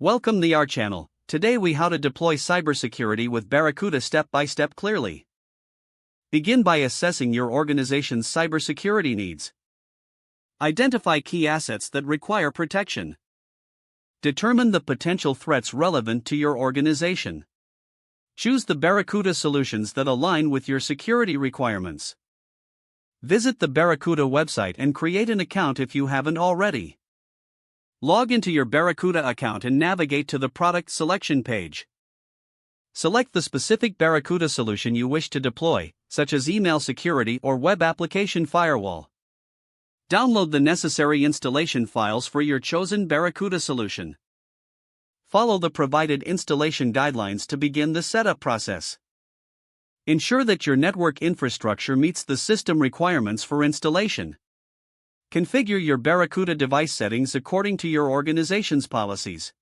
Welcome to our channel. Today we how to deploy cybersecurity with Barracuda step by step clearly. Begin by assessing your organization's cybersecurity needs. Identify key assets that require protection. Determine the potential threats relevant to your organization. Choose the Barracuda solutions that align with your security requirements. Visit the Barracuda website and create an account if you haven't already. Log into your Barracuda account and navigate to the product selection page. Select the specific Barracuda solution you wish to deploy, such as email security or web application firewall. Download the necessary installation files for your chosen Barracuda solution. Follow the provided installation guidelines to begin the setup process. Ensure that your network infrastructure meets the system requirements for installation. Configure your Barracuda device settings according to your organization's policies.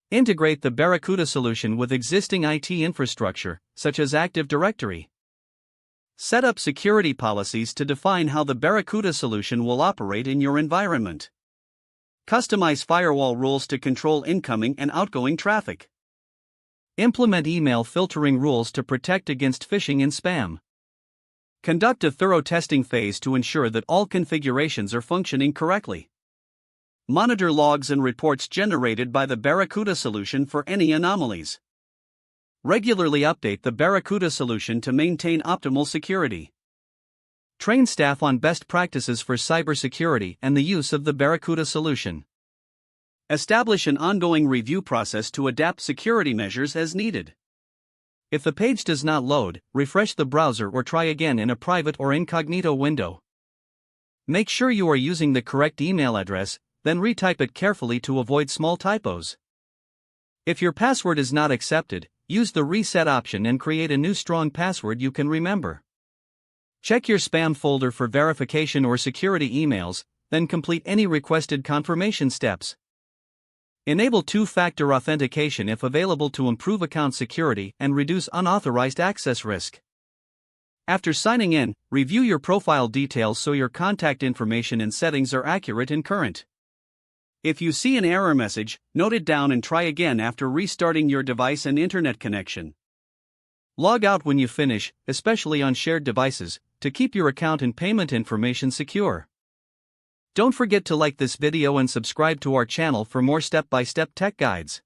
Integrate the Barracuda solution with existing IT infrastructure, such as Active Directory. Set up security policies to define how the Barracuda solution will operate in your environment. Customize firewall rules to control incoming and outgoing traffic. Implement email filtering rules to protect against phishing and spam. Conduct a thorough testing phase to ensure that all configurations are functioning correctly. Monitor logs and reports generated by the Barracuda solution for any anomalies. Regularly update the Barracuda solution to maintain optimal security. Train staff on best practices for cybersecurity and the use of the Barracuda solution. Establish an ongoing review process to adapt security measures as needed. If the page does not load, refresh the browser or try again in a private or incognito window. Make sure you are using the correct email address, then retype it carefully to avoid small typos. If your password is not accepted, use the reset option and create a new strong password you can remember. Check your spam folder for verification or security emails, then complete any requested confirmation steps. Enable two-factor authentication if available to improve account security and reduce unauthorized access risk. After signing in, review your profile details so your contact information and settings are accurate and current. If you see an error message, note it down and try again after restarting your device and internet connection. Log out when you finish, especially on shared devices, to keep your account and payment information secure. Don't forget to like this video and subscribe to our channel for more step-by-step tech guides.